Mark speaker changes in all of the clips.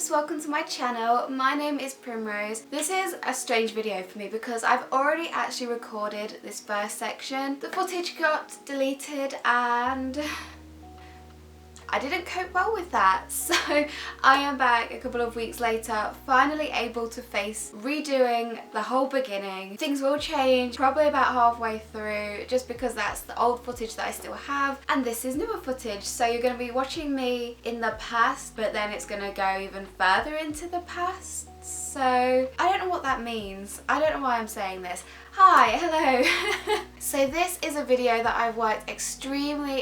Speaker 1: loves, welcome to my channel. My name is Primrose. This is a strange video for me because I've already actually recorded this first section. The footage got deleted and I didn't cope well with that, so I am back a couple of weeks later, finally able to face redoing the whole beginning. Things will change probably about halfway through just because that's the old footage that I still have and this is newer footage, so you're going to be watching me in the past but then it's going to go even further into the past. So I don't know what that means. I don't know why I'm saying this. Hi, hello. So this is a video that I've worked extremely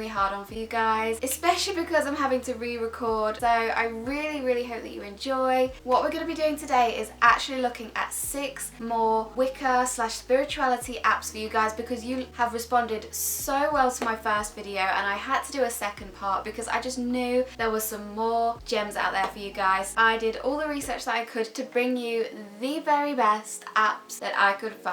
Speaker 1: hard on for you guys, especially because I'm having to re-record. So I really hope that you enjoy. What we're going to be doing today is actually looking at 6 more Wicca / spirituality apps for you guys because you have responded so well to my first video and I had to do a second part because I just knew there was some more gems out there for you guys. I did all the research that I could to bring you the very best apps that I could find.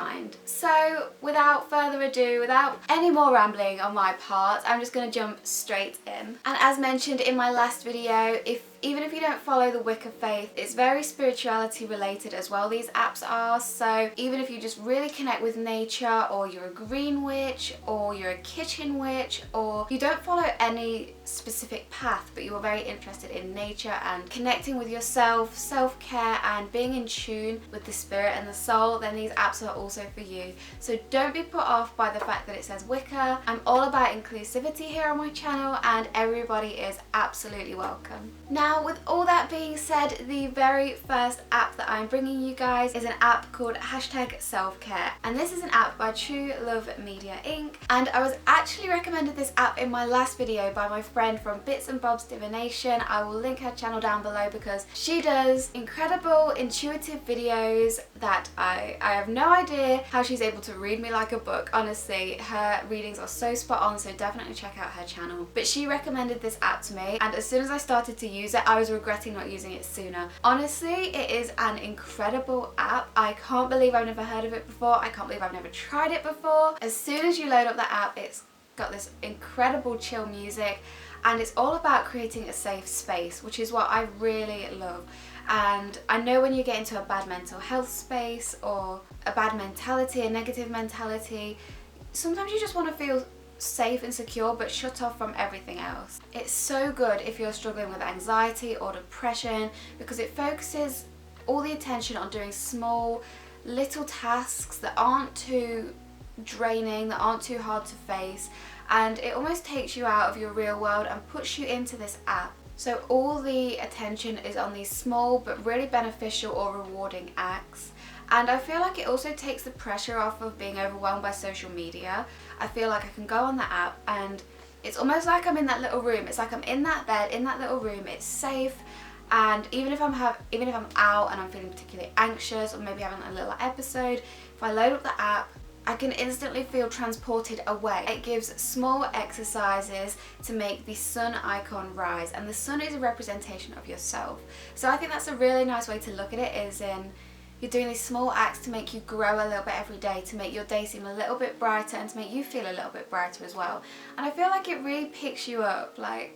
Speaker 1: So without further ado, without any more rambling on my part, I'm just going to jump straight in. And as mentioned in my last video, even if you don't follow the Wicca faith, it's very spirituality related as well, these apps are. So even if you just really connect with nature, or you're a green witch, or you're a kitchen witch, or you don't follow any specific path but you're very interested in nature and connecting with yourself, self-care and being in tune with the spirit and the soul, then these apps are also for you. So don't be put off by the fact that it says Wicca. I'm all about inclusivity here on my channel and everybody is absolutely welcome. Now, with all that being said, the very first app that I'm bringing you guys is an app called #selfcare, and this is an app by True Love Media Inc. And I was actually recommended this app in my last video by my friend from Bits and Bobs Divination. I will link her channel down below because she does incredible intuitive videos that I have no idea how she's able to read me like a book. Honestly, her readings are so spot on, so definitely check out her channel. But she recommended this app to me and as soon as I started to use it, I was regretting not using it sooner. Honestly, it is an incredible app. I can't believe I've never heard of it before. I can't believe I've never tried it before. As soon as you load up the app, it's got this incredible chill music and it's all about creating a safe space, which is what I really love. And I know when you get into a bad mental health space or a bad mentality, a negative mentality, sometimes you just want to feel safe and secure but shut off from everything else. It's so good if you're struggling with anxiety or depression because it focuses all the attention on doing small little tasks that aren't too draining, that aren't too hard to face, and it almost takes you out of your real world and puts you into this app. So all the attention is on these small but really beneficial or rewarding acts. And I feel like it also takes the pressure off of being overwhelmed by social media. I feel like I can go on the app and it's almost like I'm in that little room. It's like I'm in that bed, in that little room, it's safe. And even if I'm out and I'm feeling particularly anxious or maybe having a little episode, if I load up the app, I can instantly feel transported away. It gives small exercises to make the sun icon rise, and the sun is a representation of yourself. So I think that's a really nice way to look at it, is in you're doing these small acts to make you grow a little bit every day, to make your day seem a little bit brighter and to make you feel a little bit brighter as well. And I feel like it really picks you up. Like,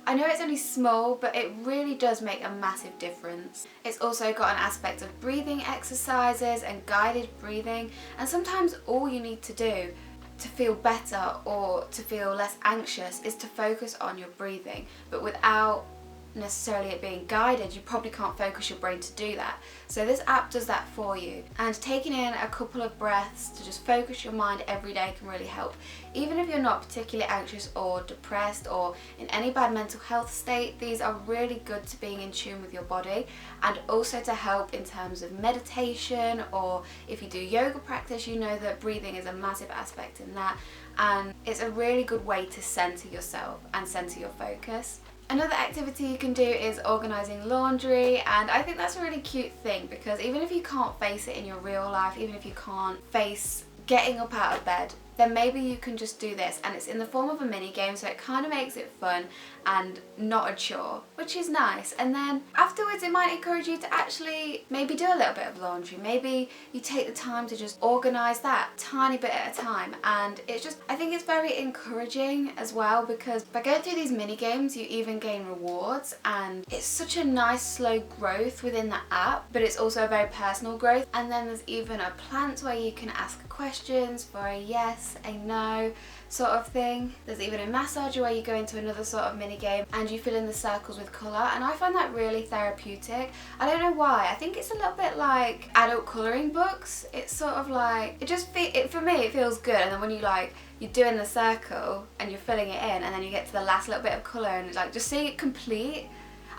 Speaker 1: I know it's only small, but it really does make a massive difference. It's also got an aspect of breathing exercises and guided breathing, and sometimes all you need to do to feel better or to feel less anxious is to focus on your breathing, but without necessarily it being guided, you probably can't focus your brain to do that. So this app does that for you, and taking in a couple of breaths to just focus your mind every day can really help. Even if you're not particularly anxious or depressed or in any bad mental health state, these are really good to being in tune with your body and also to help in terms of meditation, or if you do yoga practice, you know that breathing is a massive aspect in that, and it's a really good way to center yourself and center your focus. Another activity you can do is organising laundry, and I think that's a really cute thing because even if you can't face it in your real life, even if you can't face getting up out of bed, then maybe you can just do this, and it's in the form of a mini game, so it kind of makes it fun and not a chore, which is nice. And then afterwards it might encourage you to actually maybe do a little bit of laundry. Maybe you take the time to just organise that tiny bit at a time, and it's just, I think it's very encouraging as well, because by going through these mini games you even gain rewards, and it's such a nice slow growth within the app, but it's also a very personal growth. And then there's even a plant where you can ask questions for a yes, a no sort of thing. There's even a massager where you go into another sort of mini game and you fill in the circles with colour, and I find that really therapeutic. I don't know why, I think it's a little bit like adult colouring books. It's sort of like, it just for me it feels good. And then when you're doing the circle and you're filling it in, and then you get to the last little bit of colour, and it's like just seeing it complete.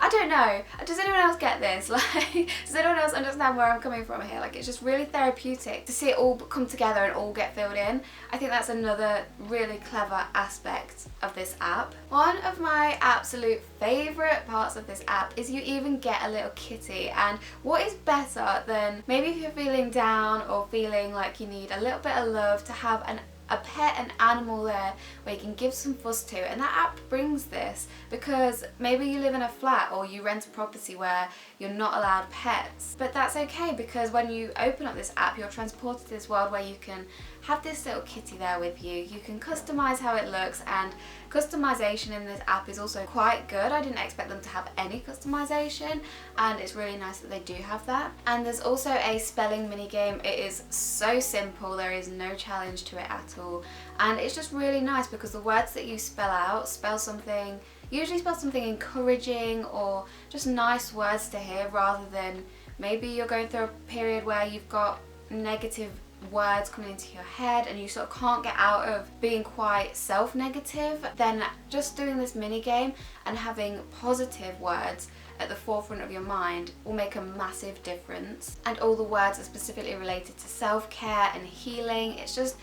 Speaker 1: I don't know, does anyone else get this? Like, does anyone else understand where I'm coming from here? Like, it's just really therapeutic to see it all come together and all get filled in. I think that's another really clever aspect of this app. One of my absolute favourite parts of this app is you even get a little kitty, and what is better than maybe if you're feeling down or feeling like you need a little bit of love to have a pet, an animal there where you can give some fuss to. And that app brings this, because maybe you live in a flat or you rent a property where you're not allowed pets, but that's okay, because when you open up this app you're transported to this world where you can have this little kitty there with you. You can customise how it looks, and customization in this app is also quite good. I didn't expect them to have any customization, and it's really nice that they do have that. And there's also a spelling mini game. It is so simple, there is no challenge to it at all, and it's just really nice because the words that you spell out usually spell something encouraging or just nice words to hear, rather than maybe you're going through a period where you've got negative words coming into your head and you sort of can't get out of being quite self-negative. Then just doing this mini game and having positive words at the forefront of your mind will make a massive difference, and all the words are specifically related to self-care and healing. It's just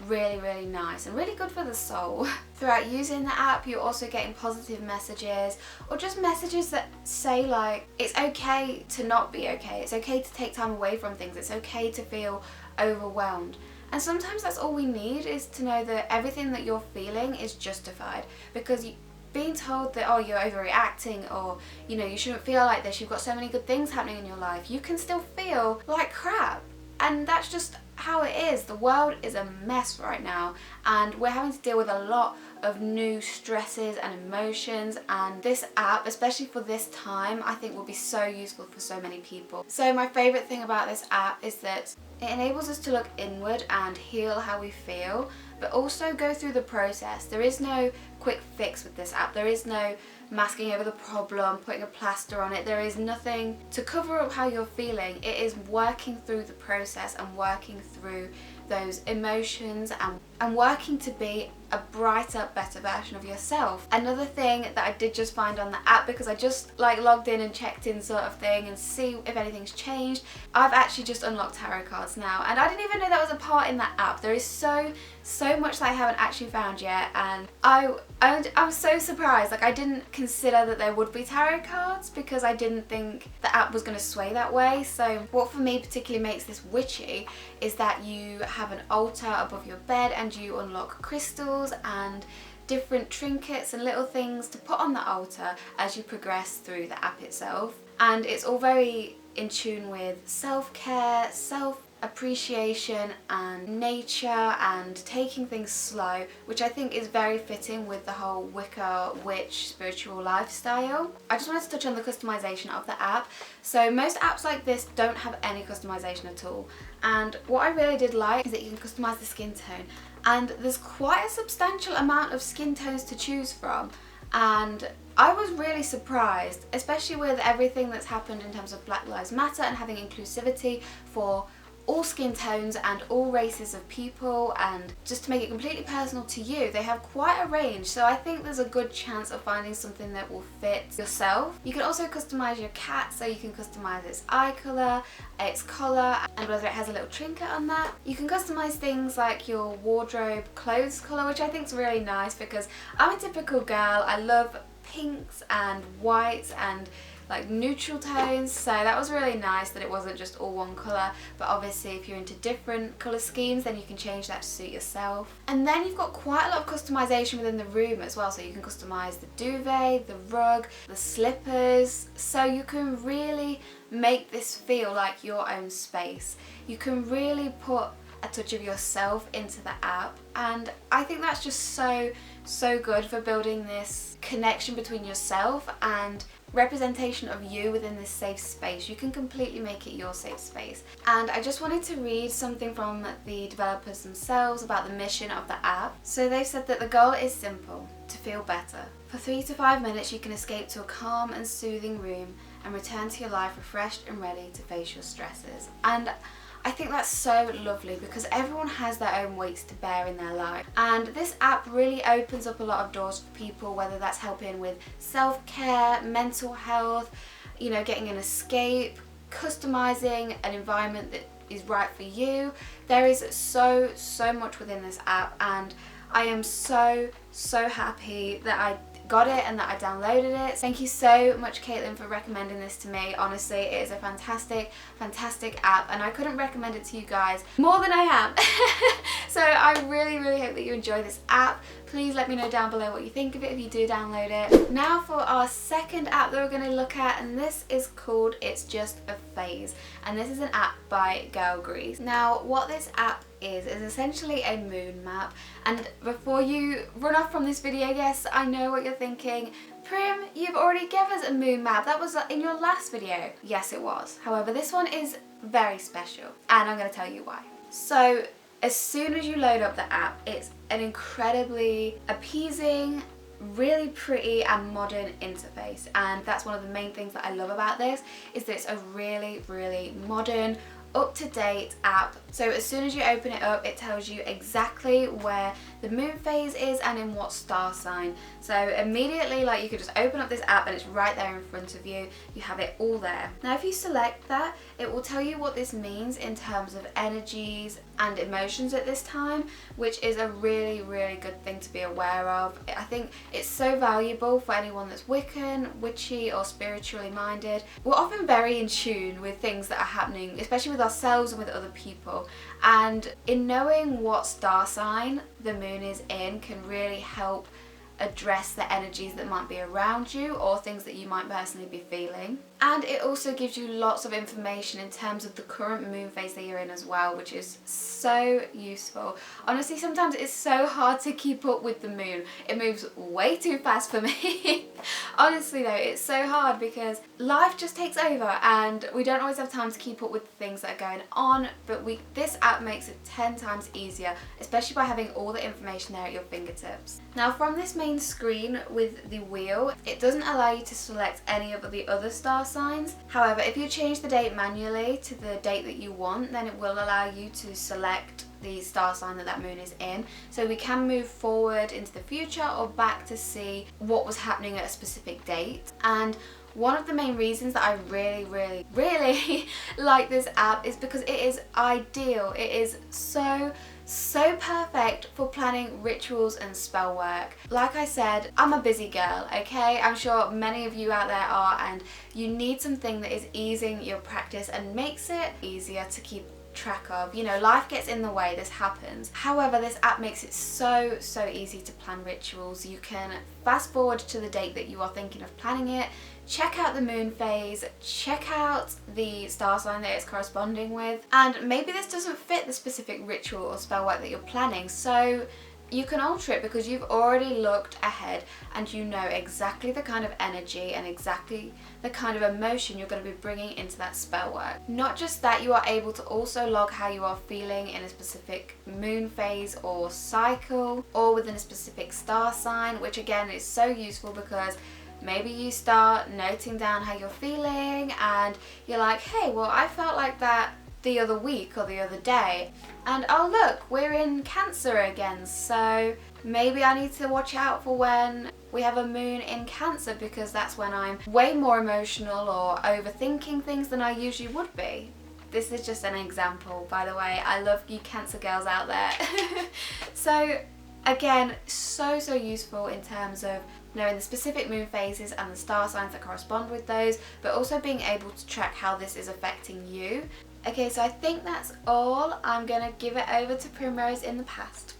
Speaker 1: really, really nice and really good for the soul. Throughout using the app you're also getting positive messages, or just messages that say like, it's okay to not be okay, it's okay to take time away from things, it's okay to feel overwhelmed. And sometimes that's all we need, is to know that everything that you're feeling is justified, because being told that, oh, you're overreacting, or you know, you shouldn't feel like this, you've got so many good things happening in your life, you can still feel like crap. And that's just how it is. The world is a mess right now, and we're having to deal with a lot of new stresses and emotions, and this app, especially for this time, I think will be so useful for so many people. So my favourite thing about this app is that it enables us to look inward and heal how we feel, but also go through the process. There is no quick fix with this app. There is no masking over the problem, putting a plaster on it. There is nothing to cover up how you're feeling. It is working through the process and working through those emotions and working to be a brighter, better version of yourself. Another thing that I did just find on the app, because I just like logged in and checked in sort of thing and see if anything's changed, I've actually just unlocked tarot cards now, and I didn't even know that was a part in that app. There is so much that I haven't actually found yet, and I'm so surprised. Like, I didn't consider that there would be tarot cards because I didn't think the app was going to sway that way. So what for me particularly makes this witchy is that you have an altar above your bed and you unlock crystals and different trinkets and little things to put on the altar as you progress through the app itself. And it's all very in tune with self-care, self-appreciation and nature and taking things slow, which I think is very fitting with the whole Wicca witch spiritual lifestyle. I just wanted to touch on the customization of the app. So most apps like this don't have any customization at all, and what I really did like is that you can customize the skin tone, and there's quite a substantial amount of skin tones to choose from. And I was really surprised, especially with everything that's happened in terms of Black Lives Matter and having inclusivity for all skin tones and all races of people, and just to make it completely personal to you, they have quite a range. So I think there's a good chance of finding something that will fit yourself. You can also customize your cat, so you can customize its eye colour, its collar, and whether it has a little trinket on that. You can customize things like your wardrobe clothes colour, which I think is really nice because I'm a typical girl. I love pinks and whites and like neutral tones, so that was really nice that it wasn't just all one colour. But obviously if you're into different colour schemes, then you can change that to suit yourself. And then you've got quite a lot of customization within the room as well, so you can customize the duvet, the rug, the slippers, so you can really make this feel like your own space. You can really put a touch of yourself into the app, and I think that's just so good for building this connection between yourself and representation of you within this safe space. You can completely make it your safe space. And I just wanted to read something from the developers themselves about the mission of the app. So they've said that the goal is simple: to feel better. For 3 to 5 minutes you can escape to a calm and soothing room and return to your life refreshed and ready to face your stresses. And I think that's so lovely, because everyone has their own weights to bear in their life, and this app really opens up a lot of doors for people, whether that's helping with self-care, mental health, you know, getting an escape, customizing an environment that is right for you. There is so much within this app, and I am so happy that I got it and that I downloaded it. Thank you so much, Caitlin, for recommending this to me. Honestly, it is a fantastic app, and I couldn't recommend it to you guys more than I have. So I really hope that you enjoy this app. Please let me know down below what you think of it if you do download it. Now for our second app that we're going to look at, and this is called It's Just a Phase, and this is an app by Girl Grease. Now what this app is essentially a moon map, and before you run off from this video, yes, I know what you're thinking, Prim, you've already given us a moon map, that was in your last video. Yes, it was. However, this one is very special, and I'm going to tell you why. So as soon as you load up the app, it's an incredibly appeasing, really pretty and modern interface, and that's one of the main things that I love about this, is that it's a really modern, up-to-date app. So as soon as you open it up, it tells you exactly where the moon phase is and in what star sign. So immediately, like, you could just open up this app and it's right there in front of you. You have it all there. Now if you select that, it will tell you what this means in terms of energies and emotions at this time, which is a really good thing to be aware of. I think it's so valuable for anyone that's Wiccan, witchy or spiritually minded. We're often very in tune with things that are happening, especially with ourselves and with other people, and in knowing what star sign the moon is in can really help address the energies that might be around you or things that you might personally be feeling. And it also gives you lots of information in terms of the current moon phase that you're in as well, which is so useful. Honestly, sometimes it's so hard to keep up with the moon. It moves way too fast for me. Honestly though, it's so hard because life just takes over and we don't always have time to keep up with the things that are going on, but this app makes it 10 times easier, especially by having all the information there at your fingertips. Now from this main screen with the wheel, it doesn't allow you to select any of the other star signs. However, if you change the date manually to the date that you want, then it will allow you to select the star sign that moon is in. So we can move forward into the future or back to see what was happening at a specific date. And one of the main reasons that I really like this app is because it is ideal. It is so perfect for planning rituals and spell work. Like I said, I'm a busy girl, okay? I'm sure many of you out there are, and you need something that is easing your practice and makes it easier to keep track of. You know, life gets in the way, this happens. However, this app makes it so easy to plan rituals. You can fast forward to the date that you are thinking of planning it, check out the moon phase, check out the star sign that it's corresponding with, and maybe this doesn't fit the specific ritual or spell work that you're planning, so you can alter it because you've already looked ahead and you know exactly the kind of energy and exactly the kind of emotion you're going to be bringing into that spell work. Not just that, you are able to also log how you are feeling in a specific moon phase or cycle, or within a specific star sign, which again is so useful because maybe you start noting down how you're feeling and you're like, hey, well, I felt like that the other week or the other day, and oh look, we're in Cancer again, so maybe I need to watch out for when we have a moon in Cancer, because that's when I'm way more emotional or overthinking things than I usually would be. This is just an example, by the way. I love you Cancer girls out there. So Again, so useful in terms of knowing the specific moon phases and the star signs that correspond with those, but also being able to track how this is affecting you. Okay, so I think that's all. I'm gonna give it over to Primrose in the past.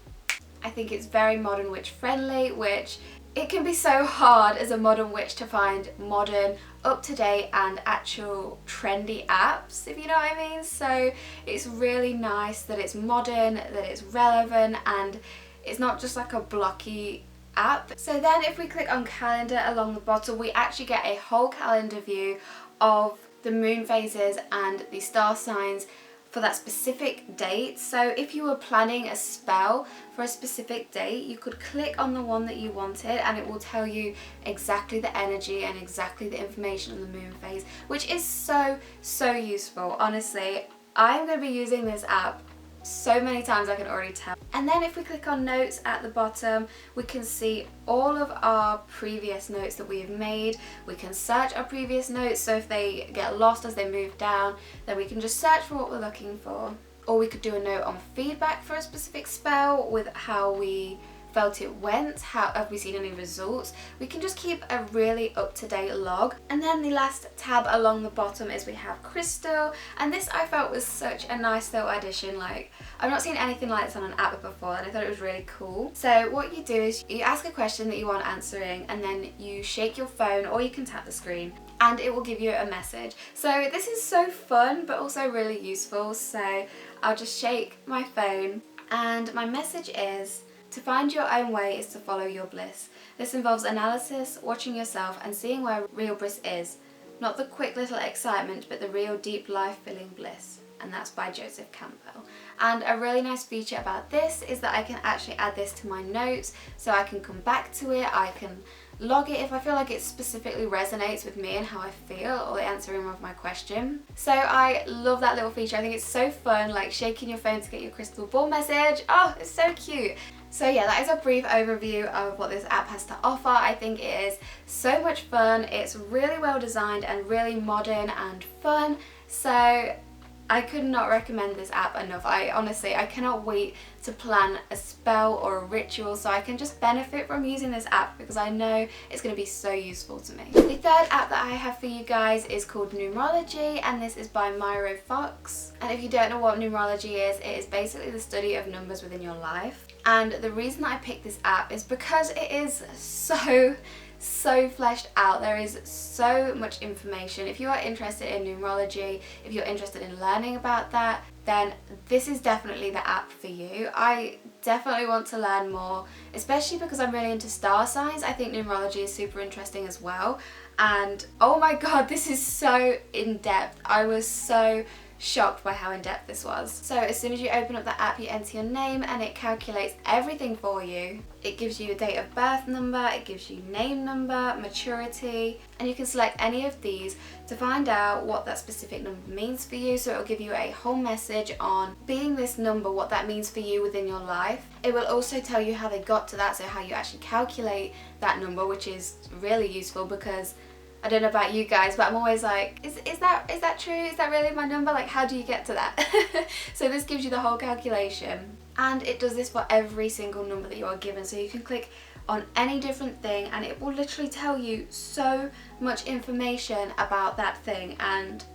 Speaker 1: I think it's very modern witch friendly, which it can be so hard as a modern witch to find modern, up-to-date and actual trendy apps, if you know what I mean. So it's really nice that it's modern, that it's relevant, and it's not just like a blocky app. So then if we click on calendar along the bottom, we actually get a whole calendar view of the moon phases and the star signs for that specific date. So if you were planning a spell for a specific date, you could click on the one that you wanted and it will tell you exactly the energy and exactly the information on the moon phase, which is so useful. Honestly, I'm going to be using this app so many times, I can already tell. And then if we click on notes at the bottom, we can see all of our previous notes that we have made. We can search our previous notes, so if they get lost as they move down, then we can just search for what we're looking for. Or we could do a note on feedback for a specific spell with how we felt it went, have we seen any results. We can just keep a really up-to-date log. And then the last tab along the bottom is we have crystal, and this I felt was such a nice little addition. Like, I've not seen anything like this on an app before and I thought it was really cool. So what you do is you ask a question that you want answering and then you shake your phone, or you can tap the screen, and it will give you a message. So this is so fun but also really useful. So I'll just shake my phone and my message is: to find your own way is to follow your bliss. This involves analysis, watching yourself and seeing where real bliss is. Not the quick little excitement, but the real deep life-filling bliss. And that's by Joseph Campbell. And a really nice feature about this is that I can actually add this to my notes, so I can come back to it, I can log it if I feel like it specifically resonates with me and how I feel, or the answering of my question. So I love that little feature. I think it's so fun, like shaking your phone to get your crystal ball message. Oh, it's so cute. So yeah, that is a brief overview of what this app has to offer. I think it is so much fun. It's really well designed and really modern and fun. So I could not recommend this app enough. I cannot wait to plan a spell or a ritual so I can just benefit from using this app, because I know it's going to be so useful to me. The third app that I have for you guys is called Numerology, and this is by Myro Fox. And if you don't know what numerology is, it is basically the study of numbers within your life. And the reason that I picked this app is because it is so fleshed out. There is so much information. If you are interested in numerology, if you're interested in learning about that, then this is definitely the app for you. I definitely want to learn more, especially because I'm really into star signs. I think numerology is super interesting as well. And oh my god, this is so in-depth. I was so shocked by how in-depth this was. So as soon as you open up the app, you enter your name and it calculates everything for you. It gives you a date of birth number, it gives you name number, maturity, and you can select any of these to find out what that specific number means for you. So it will give you a whole message on being this number, what that means for you within your life. It will also tell you how they got to that, so how you actually calculate that number, which is really useful because I don't know about you guys, but I'm always like, is that true? Is that really my number? Like, how do you get to that? So this gives you the whole calculation, and it does this for every single number that you are given. So you can click on any different thing and it will literally tell you so much information about that thing. And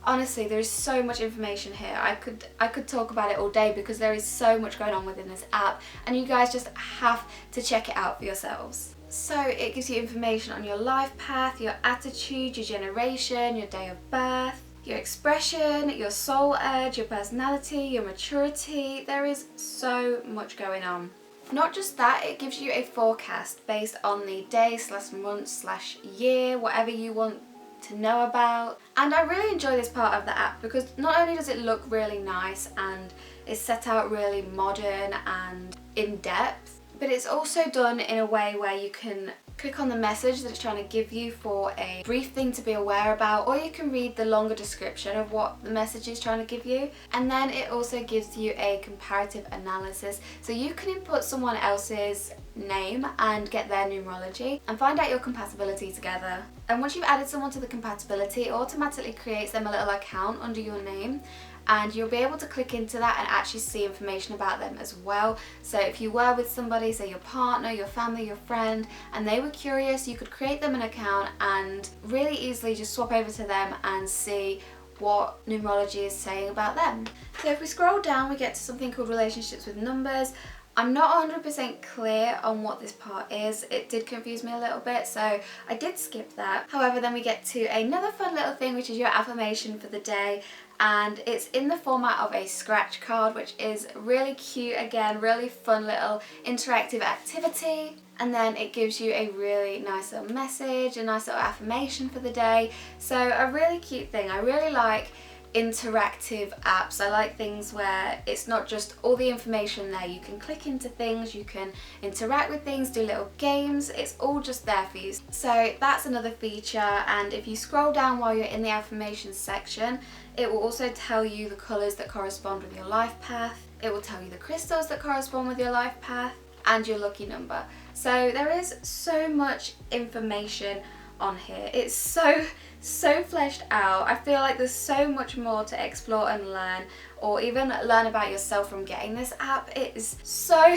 Speaker 1: honestly, there is so much information here. I could talk about it all day because there is so much going on within this app, and you guys just have to check it out for yourselves. So it gives you information on your life path, your attitude, your generation, your day of birth, your expression, your soul urge, your personality, your maturity. There is so much going on. Not just that, it gives you a forecast based on the day / month / year, whatever you want to know about. And I really enjoy this part of the app because not only does it look really nice and it's set out really modern and in-depth, but it's also done in a way where you can click on the message that it's trying to give you for a brief thing to be aware about, or you can read the longer description of what the message is trying to give you. And then it also gives you a comparative analysis, so you can input someone else's name and get their numerology and find out your compatibility together. And once you've added someone to the compatibility, it automatically creates them a little account under your name, and you'll be able to click into that and actually see information about them as well. So if you were with somebody, say your partner, your family, your friend, and they were curious, you could create them an account and really easily just swap over to them and see what numerology is saying about them. So if we scroll down, we get to something called relationships with numbers. I'm not 100% clear on what this part is. It did confuse me a little bit, so I did skip that. However, then we get to another fun little thing, which is your affirmation for the day, and it's in the format of a scratch card, which is really cute. Again, really fun little interactive activity. And then it gives you a really nice little message, a nice little affirmation for the day. So a really cute thing. I really like interactive apps. I like things where it's not just all the information there. You can click into things, you can interact with things, do little games. It's all just there for you. So that's another feature. And if you scroll down while you're in the affirmations section, it will also tell you the colours that correspond with your life path. It will tell you the crystals that correspond with your life path and your lucky number. So there is so much information on here. It's so fleshed out. I feel like there's so much more to explore and learn, or even learn about yourself from getting this app. It is so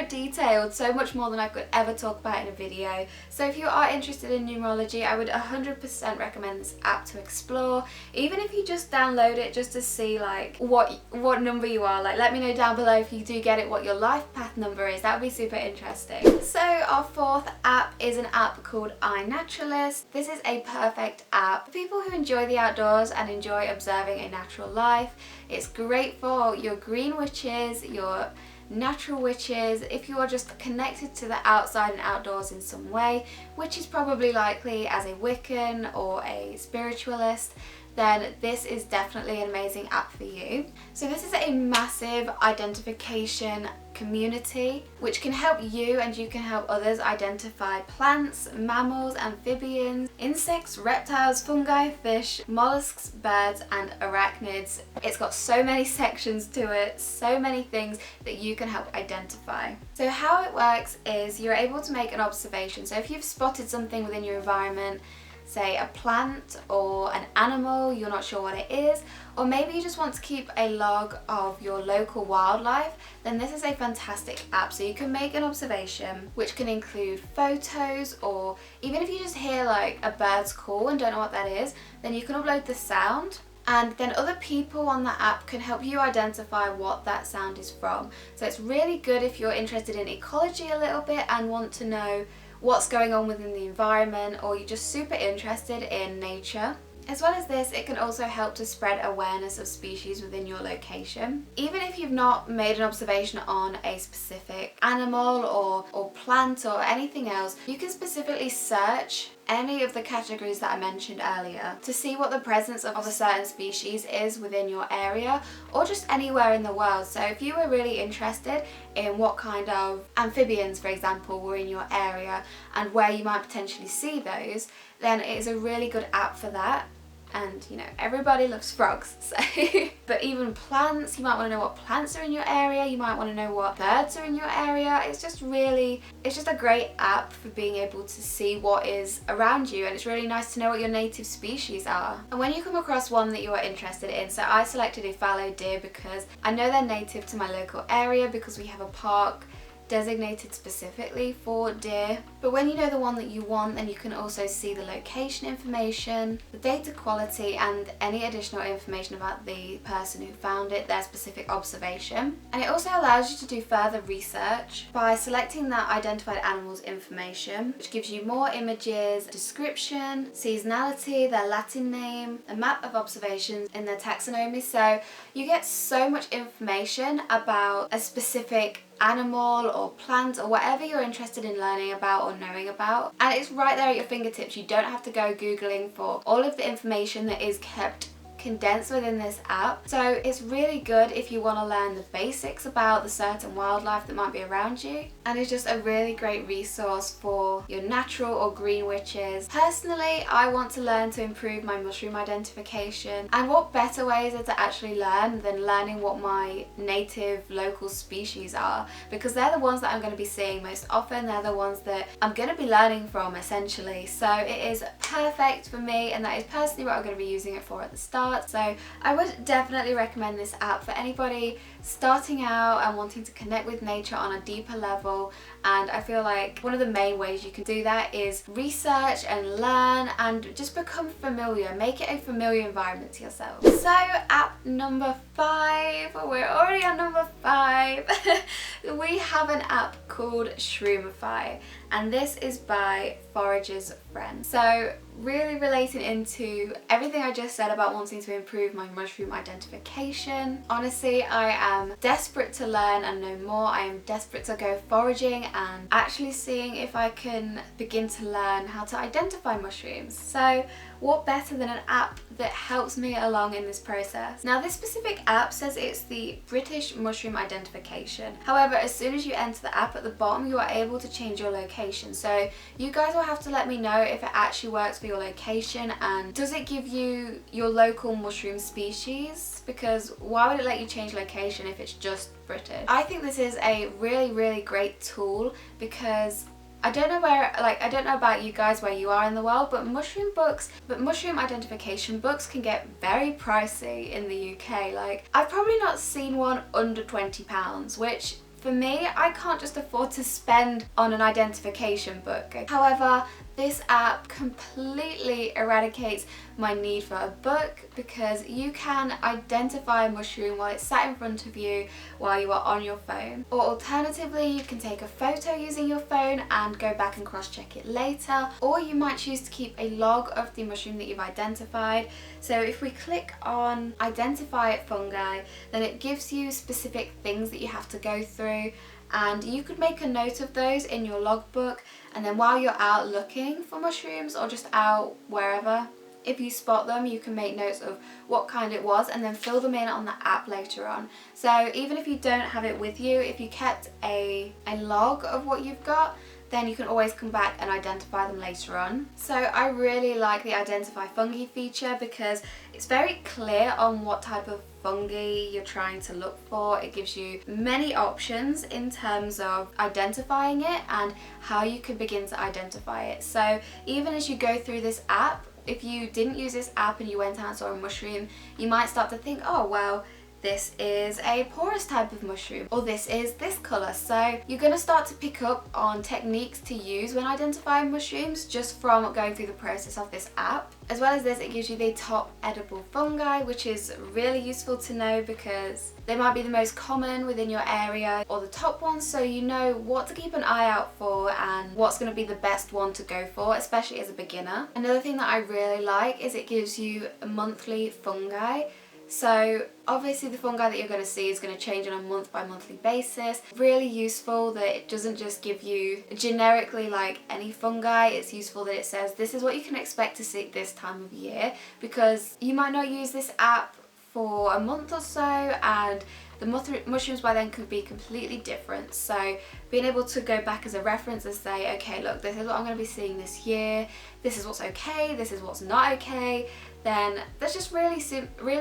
Speaker 1: detailed, so much more than I could ever talk about in a video. So if you are interested in numerology, I would 100% recommend this app to explore, even if you just download it just to see like what number you are. Like, let me know down below if you do get it what your life path number is. That would be super interesting. So our fourth app is an app called iNaturalist. This is a perfect app for people who enjoy the outdoors and enjoy observing a natural life. It's great for your green witches, your natural witches. If you are just connected to the outside and outdoors in some way, which is probably likely as a Wiccan or a spiritualist, then this is definitely an amazing app for you. So this is a massive identification community which can help you, and you can help others identify plants, mammals, amphibians, insects, reptiles, fungi, fish, mollusks, birds and arachnids. It's got so many sections to it, so many things that you can help identify. So how it works is you're able to make an observation. So if you've spotted something within your environment, say a plant or an animal, you're not sure what it is, or maybe you just want to keep a log of your local wildlife, then this is a fantastic app. So you can make an observation which can include photos, or even if you just hear like a bird's call and don't know what that is, then you can upload the sound, and then other people on that app can help you identify what that sound is from. So it's really good if you're interested in ecology a little bit and want to know what's going on within the environment, or you're just super interested in nature. As well as this, it can also help to spread awareness of species within your location. Even if you've not made an observation on a specific animal or plant or anything else, you can specifically search any of the categories that I mentioned earlier to see what the presence of a certain species is within your area, or just anywhere in the world. So if you were really interested in what kind of amphibians, for example, were in your area and where you might potentially see those, then it is a really good app for that. And you know, everybody loves frogs, so but even plants, you might want to know what plants are in your area, you might want to know what birds are in your area. It's just a great app for being able to see what is around you, and it's really nice to know what your native species are. And when you come across one that you are interested in, so I selected a fallow deer because I know they're native to my local area because we have a park designated specifically for deer. But when you know the one that you want, then you can also see the location information, the data quality, and any additional information about the person who found it, their specific observation. And it also allows you to do further research by selecting that identified animal's information, which gives you more images, description, seasonality, their Latin name, a map of observations in their taxonomy. So you get so much information about a specific animal or plant or whatever you're interested in learning about or knowing about, and it's right there at your fingertips. You don't have to go googling for all of the information that is kept condensed within this app. So it's really good if you want to learn the basics about the certain wildlife that might be around you, and it's just a really great resource for your natural or green witches. Personally, I want to learn to improve my mushroom identification, and what better way is it to actually learn than learning what my native local species are, because they're the ones that I'm going to be seeing most often. They're the ones that I'm going to be learning from essentially. So it is perfect for me, and that is personally what I'm going to be using it for at the start. So I would definitely recommend this app for anybody starting out and wanting to connect with nature on a deeper level. And I feel like one of the main ways you can do that is research and learn and just become familiar. Make it a familiar environment to yourself. So app number 5, we're already on number 5. We have an app called Shroomify, and this is by Forager's Friend. So really relating into everything I just said about wanting to improve my mushroom identification. Honestly, I am desperate to learn and know more. I am desperate to go foraging and actually seeing if I can begin to learn how to identify mushrooms. So what better than an app that helps me along in this process? Now, this specific app says it's the British Mushroom Identification. However, as soon as you enter the app, at the bottom you are able to change your location. So you guys will have to let me know if it actually works for your location, and does it give you your local mushroom species, because why would it let you change location if it's just British? I think this is a really great tool, because I don't know I don't know about you guys where you are in the world, but mushroom identification books can get very pricey in the UK. Like, I've probably not seen one under £20, which for me, I can't just afford to spend on an identification book. However, this app completely eradicates my need for a book, because you can identify a mushroom while it's sat in front of you while you are on your phone. Or alternatively, you can take a photo using your phone and go back and cross-check it later. Or you might choose to keep a log of the mushroom that you've identified. So if we click on identify fungi, then it gives you specific things that you have to go through, and you could make a note of those in your logbook, and then while you're out looking for mushrooms or just out wherever, if you spot them, you can make notes of what kind it was and then fill them in on the app later on. So even if you don't have it with you, if you kept a log of what you've got, then you can always come back and identify them later on. So I really like the identify fungi feature, because it's very clear on what type of fungi you're trying to look for. It gives you many options in terms of identifying it and how you can begin to identify it. So even as you go through this app, if you didn't use this app and you went out and saw a mushroom, you might start to think, oh well, this is a porous type of mushroom, or this is this colour. So you're going to start to pick up on techniques to use when identifying mushrooms just from going through the process of this app. As well as this, it gives you the top edible fungi, which is really useful to know, because they might be the most common within your area or the top ones, so you know what to keep an eye out for and what's going to be the best one to go for, especially as a beginner. Another thing that I really like is it gives you monthly fungi. So obviously the fungi that you're going to see is going to change on a month by monthly basis. Really useful that it doesn't just give you generically like any fungi. It's useful that it says this is what you can expect to see this time of year, because you might not use this app for a month or so and the mushrooms by then could be completely different. So being able to go back as a reference and say, okay, look, this is what I'm going to be seeing this year, this is what's okay, this is what's not okay, then that's just really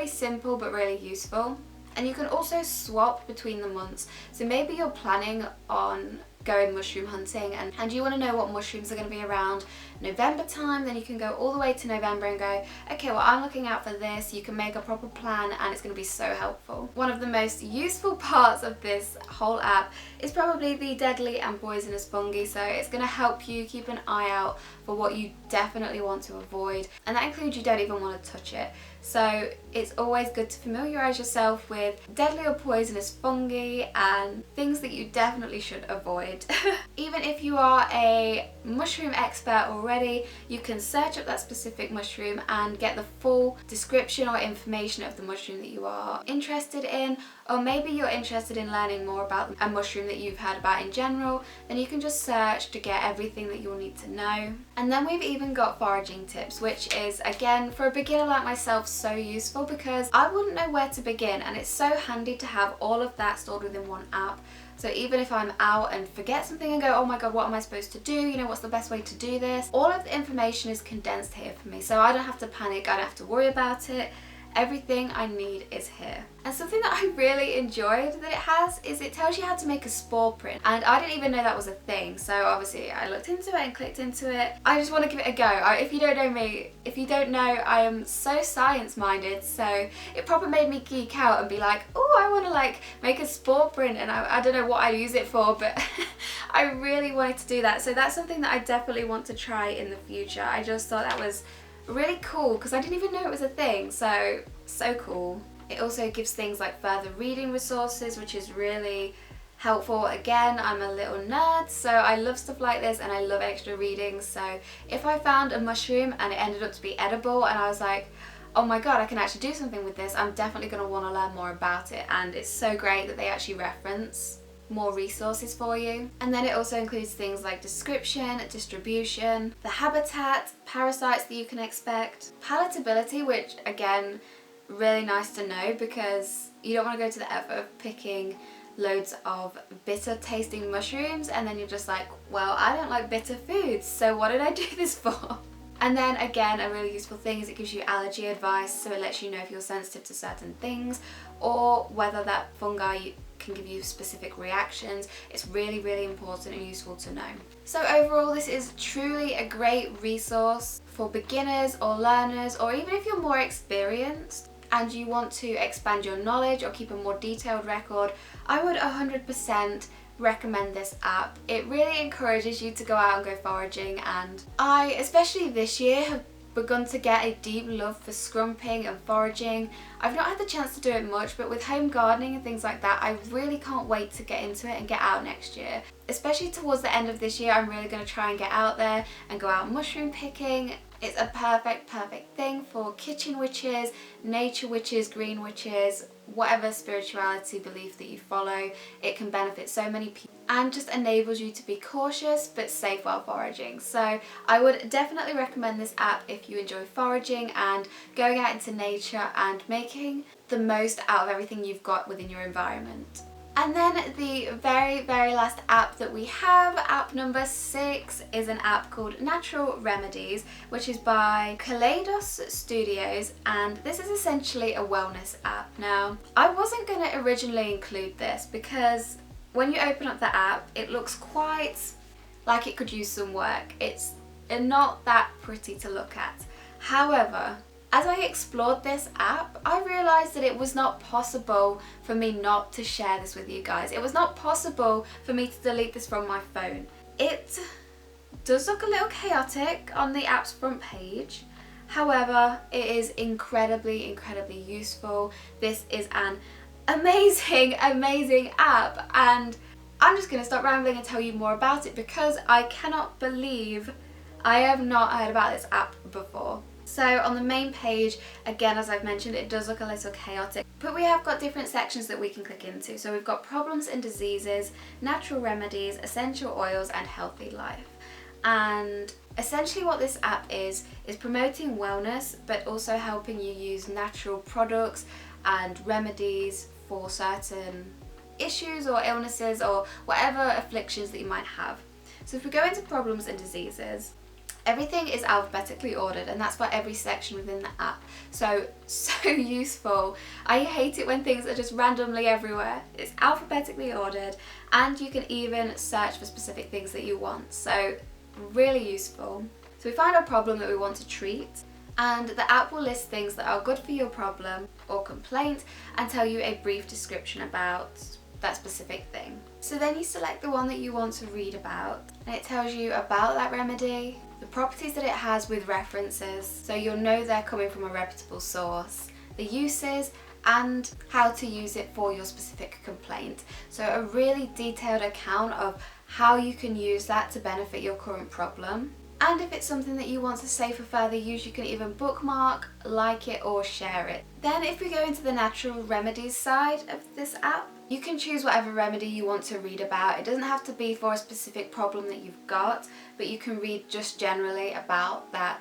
Speaker 1: simple but really useful. And you can also swap between the months. So maybe you're planning on going mushroom hunting and you want to know what mushrooms are going to be around November time, then you can go all the way to November and go, okay, well, I'm looking out for this. You can make a proper plan and it's going to be so helpful. One of the most useful parts of this whole app is probably the deadly and poisonous fungi. So it's going to help you keep an eye out for what you definitely want to avoid, and that includes you don't even want to touch it. So it's always good to familiarise yourself with deadly or poisonous fungi and things that you definitely should avoid. Even if you are a mushroom expert already, already, you can search up that specific mushroom and get the full description or information of the mushroom that you are interested in. Or maybe you're interested in learning more about a mushroom that you've heard about in general, then you can just search to get everything that you'll need to know. And then we've even got foraging tips, which is, again, for a beginner like myself, so useful because I wouldn't know where to begin, and it's so handy to have all of that stored within one app. So even if I'm out and forget something and go, oh my god, what am I supposed to do? You know, what's the best way to do this? All of the information is condensed here for me, so I don't have to panic, I don't have to worry about it. Everything I need is here. And something that I really enjoyed that it has is it tells you how to make a spore print, and I didn't even know that was a thing, so obviously I looked into it and clicked into it. I just want to give it a go. If you don't know me, if you don't know, I am so science minded, so it probably made me geek out and be like, oh, I want to like make a spore print, and I don't know what I use it for, but I really wanted to do that. So that's something that I definitely want to try in the future. I just thought that was really cool because I didn't even know it was a thing, so cool. It also gives things like further reading resources, which is really helpful. Again, I'm a little nerd, so I love stuff like this and I love extra reading. So if I found a mushroom and it ended up to be edible and I was like, oh my god, I can actually do something with this, I'm definitely going to want to learn more about it. And it's so great that they actually reference more resources for you. And then it also includes things like description, distribution, the habitat, parasites that you can expect, palatability, which again, really nice to know because you don't want to go to the effort of picking loads of bitter tasting mushrooms and then you're just like, well, I don't like bitter foods, so what did I do this for? And then again, a really useful thing is it gives you allergy advice, so it lets you know if you're sensitive to certain things or whether that fungi can give you specific reactions. It's really, really important and useful to know. So overall, this is truly a great resource for beginners or learners, or even if you're more experienced and you want to expand your knowledge or keep a more detailed record. I would 100% recommend this app. It really encourages you to go out and go foraging, and I, especially this year, have begun to get a deep love for scrumping and foraging. I've not had the chance to do it much, but with home gardening and things like that, I really can't wait to get into it and get out next year. Especially towards the end of this year, I'm really going to try and get out there and go out mushroom picking. It's a perfect thing for kitchen witches, nature witches, green witches, whatever spirituality belief that you follow. It can benefit so many people and just enables you to be cautious but safe while foraging. So I would definitely recommend this app if you enjoy foraging and going out into nature and making the most out of everything you've got within your environment. And then the very last app that we have, app number 6, is an app called Natural Remedies, which is by Kaleidos Studios, and this is essentially a wellness app. Now, I wasn't going to originally include this because when you open up the app, it looks quite like it could use some work. It's not that pretty to look at. However, as I explored this app, I realised that it was not possible for me not to share this with you guys. It was not possible for me to delete this from my phone. It does look a little chaotic on the app's front page. However, it is incredibly useful. This is an amazing app, and I'm just going to stop rambling and tell you more about it because I cannot believe I have not heard about this app before. So on the main page, again, as I've mentioned, it does look a little chaotic, but we have got different sections that we can click into. So we've got problems and diseases, natural remedies, essential oils, and healthy life. And essentially what this app is promoting wellness, but also helping you use natural products and remedies for certain issues or illnesses or whatever afflictions that you might have. So if we go into problems and diseases, everything is alphabetically ordered, and that's for every section within the app. So useful. I hate it when things are just randomly everywhere. It's alphabetically ordered, and you can even search for specific things that you want. So really useful. So we find our problem that we want to treat, and the app will list things that are good for your problem or complaint and tell you a brief description about that specific thing. So then you select the one that you want to read about, and it tells you about that remedy, the properties that it has with references, so you'll know they're coming from a reputable source, the uses, and how to use it for your specific complaint. So a really detailed account of how you can use that to benefit your current problem. And if it's something that you want to save for further use, you can even bookmark, like it or share it. Then if we go into the natural remedies side of this app, you can choose whatever remedy you want to read about. It doesn't have to be for a specific problem that you've got, but you can read just generally about that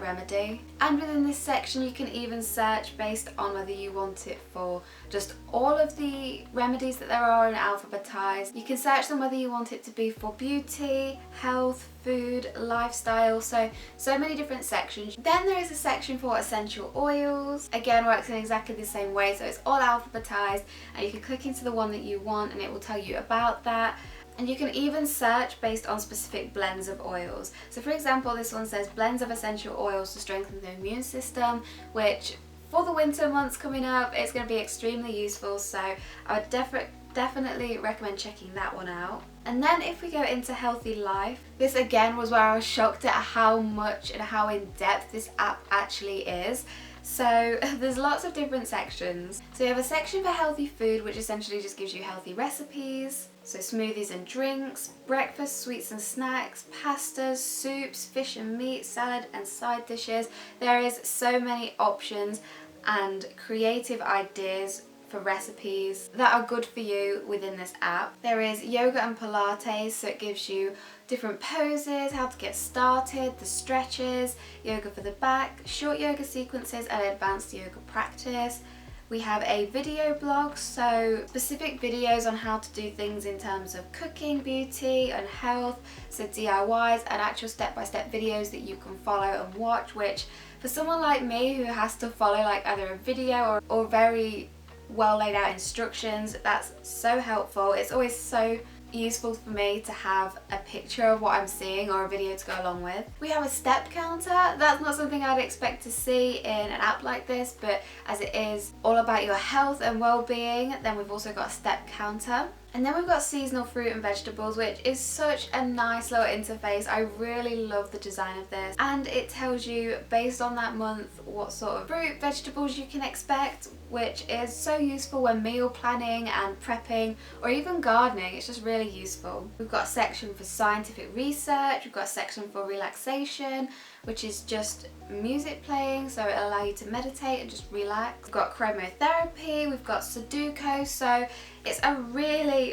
Speaker 1: remedy. And within this section you can even search based on whether you want it for just all of the remedies that there are and alphabetized. You can search them whether you want it to be for beauty, health, food, lifestyle, so many different sections. Then there is a section for essential oils. Again, works in exactly the same way, so it's all alphabetized and you can click into the one that you want and it will tell you about that. And you can even search based on specific blends of oils. So for example, this one says blends of essential oils to strengthen the immune system, which for the winter months coming up, it's going to be extremely useful. So I would definitely recommend checking that one out. And then if we go into healthy life, this again was where I was shocked at how much and how in depth this app actually is. So there's lots of different sections. So you have a section for healthy food, which essentially just gives you healthy recipes. So smoothies and drinks, breakfast, sweets and snacks, pastas, soups, fish and meat, salad and side dishes. There is so many options and creative ideas for recipes that are good for you within this app. There is yoga and Pilates, so it gives you different poses, how to get started, the stretches, yoga for the back, short yoga sequences and advanced yoga practice. We have a video blog, so specific videos on how to do things in terms of cooking, beauty and health, so DIYs and actual step-by-step videos that you can follow and watch, which for someone like me who has to follow like either a video or very well laid out instructions, that's so helpful. It's always so useful for me to have a picture of what I'm seeing or a video to go along with. We have a step counter. That's not something I'd expect to see in an app like this, but as it is all about your health and well-being, then we've also got a step counter. And then we've got seasonal fruit and vegetables, which is such a nice little interface. I really love the design of this. And it tells you based on that month what sort of fruit, vegetables you can expect, which is so useful when meal planning and prepping or even gardening. It's just really useful. We've got a section for scientific research. We've got a section for relaxation, which is just music playing, so it'll allow you to meditate and just relax. We've got chromotherapy, we've got Sudoku, so it's a really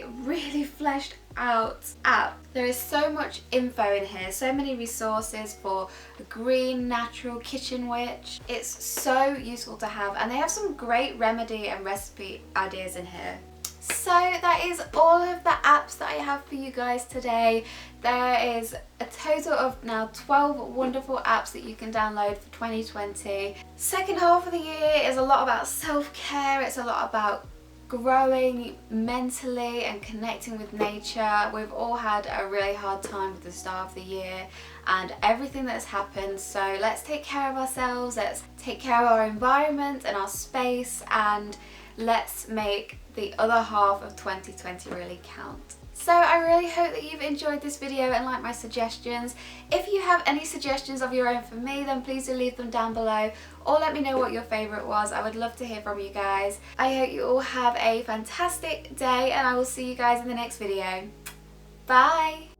Speaker 1: fleshed out app. There is so much info in here, so many resources for a green, natural kitchen witch. It's so useful to have, and they have some great remedy and recipe ideas in here. So that is all of the apps that I have for you guys today. There is a total of now 12 wonderful apps that you can download for 2020. Second half of the year is a lot about self-care. It's a lot about growing mentally and connecting with nature. We've all had a really hard time with the start of the year and everything that's happened, so let's take care of ourselves, let's take care of our environment and our space, and let's make the other half of 2020 really count. So I really hope that you've enjoyed this video and liked my suggestions. If you have any suggestions of your own for me, then please do leave them down below or let me know what your favourite was. I would love to hear from you guys. I hope you all have a fantastic day and I will see you guys in the next video. Bye!